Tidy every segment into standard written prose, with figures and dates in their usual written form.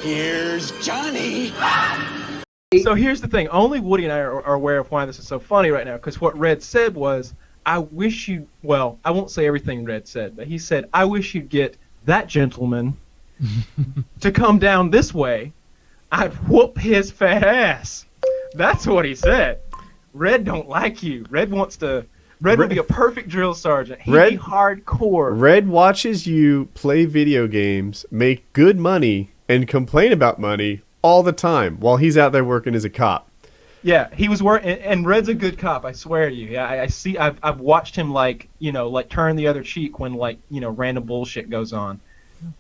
Here's Johnny. So here's the thing. Only Woody and I are aware of why this is so funny right now, because what Red said was, I wish you, well, I won't say everything Red said, but he said, I wish you'd get that gentleman to come down this way. I'd whoop his fat ass. That's what he said. Red don't like you. Red would be a perfect drill sergeant. He'd be hardcore. Red watches you play video games, make good money, and complain about money all the time while he's out there working as a cop. Yeah, he was working, and Red's a good cop. I swear to you. Yeah, I see. I've watched him like turn the other cheek when random bullshit goes on.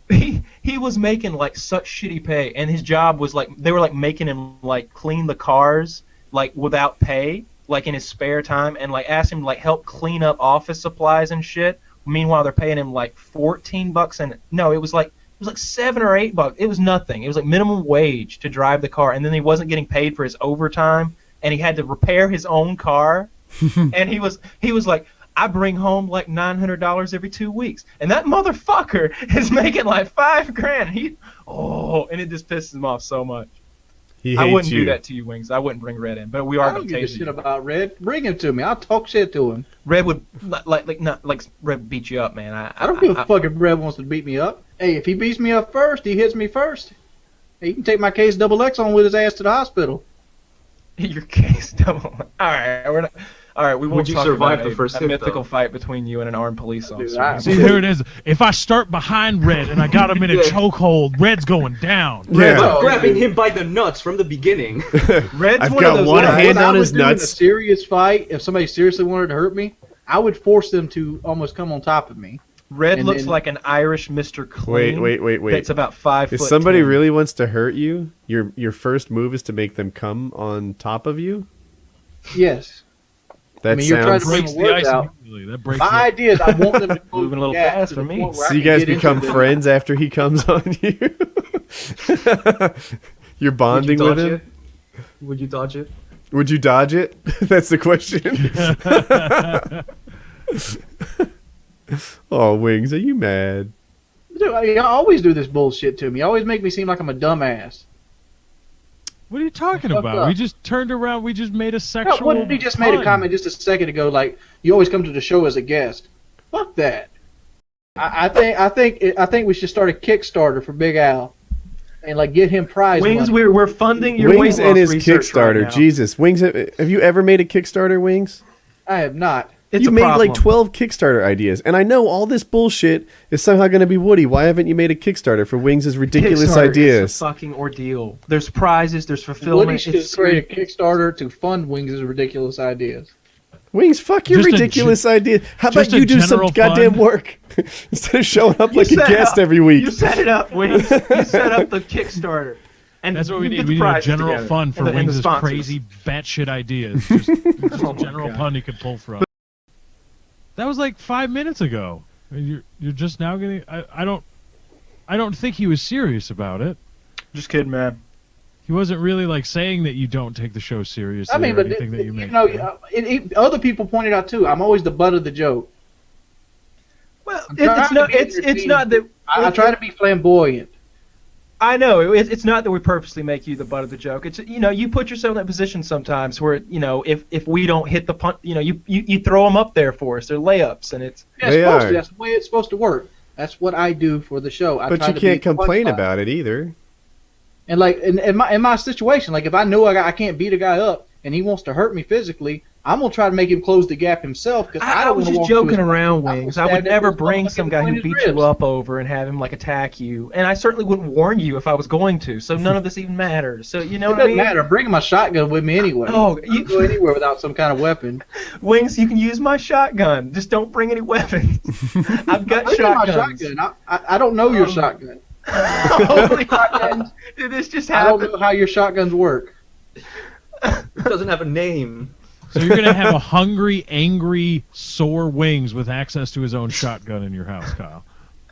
He was making like such shitty pay, and his job was like they were like making him like clean the cars like without pay, like in his spare time, and like asked him to like help clean up office supplies and shit. Meanwhile, they're paying him like $14 and no, it was like $7 or $8. It was nothing. It was like minimum wage to drive the car, and then he wasn't getting paid for his overtime, and he had to repair his own car. And he was like, I bring home like $900 every 2 weeks, and that motherfucker is making like $5,000. And it just pisses him off so much. I wouldn't do that to you, Wings. I wouldn't bring Red in, but we are going to give a shit about Red. Bring him to me. I'll talk shit to him. Red would like Red beat you up, man. I don't give a fuck if Red wants to beat me up. Hey, if he beats me up first, he hits me first. Hey, he can take my case double X on with his ass to the hospital. Your case double. All right, we won't talk about the first a mythical fight between you and an armed police officer. See, here it is. If I start behind Red and I got him in a chokehold, Red's going down. I'm grabbing him by the nuts from the beginning. Red's I've got one hand on his nuts. In a serious fight, if somebody seriously wanted to hurt me, I would force them to almost come on top of me. Red looks like an Irish Mr. Clean. Wait. It's about 5 foot. If somebody really wants to hurt you, your first move is to make them come on top of you? Yes. That you're trying sounds... to bring the words out. My idea is I want them to moving a little fast for me. So you guys become friends after he comes on you? You're bonding with him? Would you dodge it? Would you dodge it? That's the question. Oh, Wings, are you mad? Dude, you always do this bullshit to me. You always make me seem like I'm a dumbass. What are you talking about? We just turned around. We just made a sexual. No, what if he just made a comment just a second ago, like you always come to the show as a guest? Fuck that. I think we should start a Kickstarter for Big Al, and like get him prize Wings. money. We're funding your Wings and his Kickstarter. Right, Jesus, Wings. Have you ever made a Kickstarter, Wings? I have not. It's you made like 12 Kickstarter ideas, and I know all this bullshit is somehow going to be Woody. Why haven't you made a Kickstarter for Wings' ridiculous ideas? It's a fucking ordeal. There's prizes. There's fulfillment. Woody should create a Kickstarter to fund Wings' ridiculous ideas. Wings, fuck your ridiculous ideas. How about you do some goddamn work instead of showing up like a guest every week? You set it up, Wings. You set up the Kickstarter. And that's what we need. We need a general fund for Wings' crazy batshit ideas. Just a general fund he could pull from. That was like 5 minutes ago. You're just now getting. I don't think he was serious about it. Just kidding, man. He wasn't really like saying that you don't take the show seriously. I mean, but anything that you make. Other people pointed out too. I'm always the butt of the joke. Well, it's not that I try to be flamboyant. I know it's not that we purposely make you the butt of the joke. It's you put yourself in that position sometimes where if we don't hit the punt, you throw them up there for us. They're layups, and it's that's the way it's supposed to work. That's what I do for the show. But you can't complain about it either. And like in my situation, like if I know I can't beat a guy up and he wants to hurt me physically, I'm gonna try to make him close the gap himself. Because I was just joking around, Wings. I would never bring some guy who beats you up over and have him like attack you, and I certainly wouldn't warn you if I was going to. So none of this even matters. So you know what I mean? It doesn't matter. Bring my shotgun with me anyway. Oh, you can go anywhere without some kind of weapon. Wings, you can use my shotgun. Just don't bring any weapons. I've got shotguns. I don't know your shotgun. Holy shotguns! Did this just happen? I don't know how your shotguns work. It doesn't have a name. So you're going to have a hungry, angry, sore Wings with access to his own shotgun in your house, Kyle.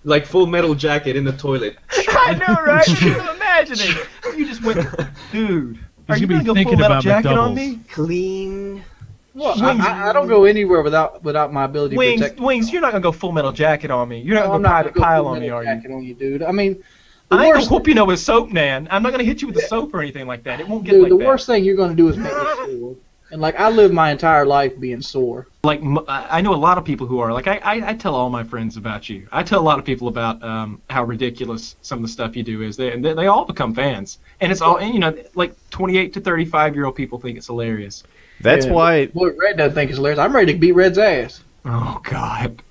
Like Full Metal Jacket in the toilet. I know, right? I'm imagining it. You just went, dude. Are you going to go thinking Full Metal about Jacket on McDoubles. me? Clean. Well, I don't go anywhere without my ability to protect. Wings, you're not going to go Full Metal Jacket on me. You're not going to go Private Pile on me, are you? On you, dude. I mean, I ain't gonna whoop you with soap, man. I'm not gonna hit you with the soap or anything like that. It won't get Dude, like the that. worst thing you're gonna do is make me sore. And like I lived my entire life being sore. Like I know a lot of people who are like I tell all my friends about you. I tell a lot of people about how ridiculous some of the stuff you do is. They all become fans, and it's all, and, you know, like 28 to 35-year-old people think it's hilarious. That's why. Boy, Red doesn't think it's hilarious. I'm ready to beat Red's ass. Oh God.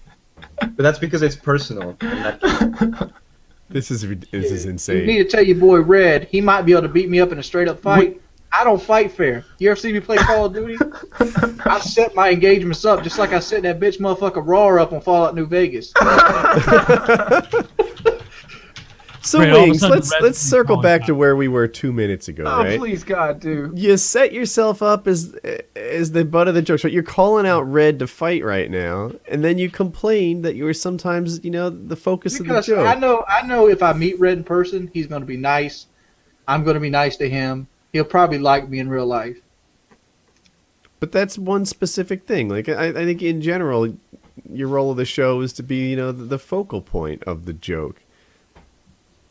But that's because it's personal. This is You insane. need to tell your boy Red, he might be able to beat me up in a straight up fight. I don't fight fair. You ever see me play Call of Duty? I set my engagements up just like I set that bitch motherfucker Raw up on Fallout New Vegas. So Right, all of a Wings, sudden let's Red's circle calling back out. to where we were 2 minutes ago, Oh right? please God, dude. You set yourself up as the butt of the joke. So you're calling out Red to fight right now, and then you complain that you were sometimes, you know, the focus Because of the joke. I know if I meet Red in person, he's going to be nice. I'm going to be nice to him. He'll probably like me in real life. But that's one specific thing. Like I think in general, your role of the show is to be, you know, the focal point of the joke.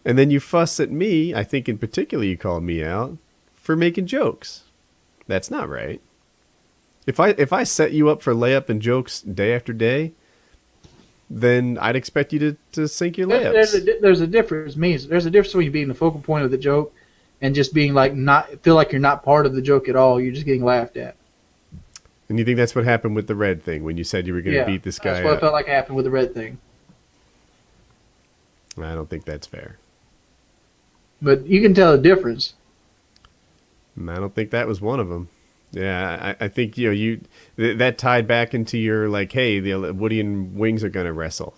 And then you fuss at me. I think in particular you called me out for making jokes. That's not right. If I set you up for layup and jokes day after day, then I'd expect you to sink your layups. There's a difference. There's a difference between being the focal point of the joke and just being like feel like you're not part of the joke at all. You're just getting laughed at. And you think that's what happened with the Red thing when you said you were going to beat this guy That's what up? it felt like happened with the Red thing. I don't think that's fair. But you can tell the difference. I don't think that was one of them. Yeah, I think, you know, that tied back into your, like, hey, the Woody and Wings are going to wrestle.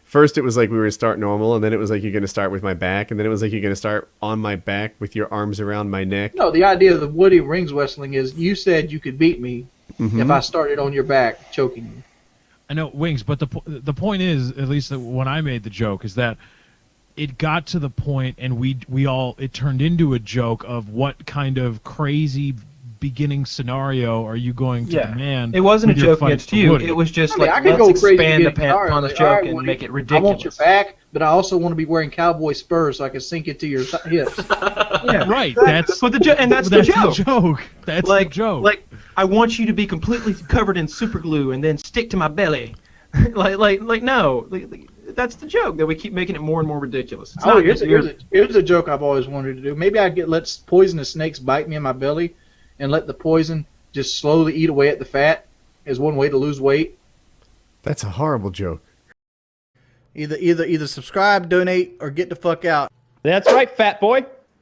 First it was like we were going to start normal, and then it was like you're going to start with my back, and then it was like you're going to start on my back with your arms around my neck. No, the idea of the Woody Rings wrestling is you said you could beat me if I started on your back choking you. I know, Wings, but the point is, at least when I made the joke, is that it got to the point, and it turned into a joke of what kind of crazy beginning scenario are you going to demand? It wasn't a with your joke fight against to you. Woody? It was just I mean, I like, could go let's crazy expand to get upon started. the Like, joke all right, and Woody, make it I ridiculous. want your back, but I also want to be wearing cowboy spurs so I can sink into your hips. Yeah, Right, that's but that's the joke. That's Like the joke. Like, I want you to be completely covered in super glue and then stick to my belly. No. That's the joke, that we keep making it more and more ridiculous. It's not Here's a joke I've always wanted to do. Maybe I'd let poisonous snakes bite me in my belly and let the poison just slowly eat away at the fat as one way to lose weight. That's a horrible joke. Either subscribe, donate, or get the fuck out. That's right, fat boy.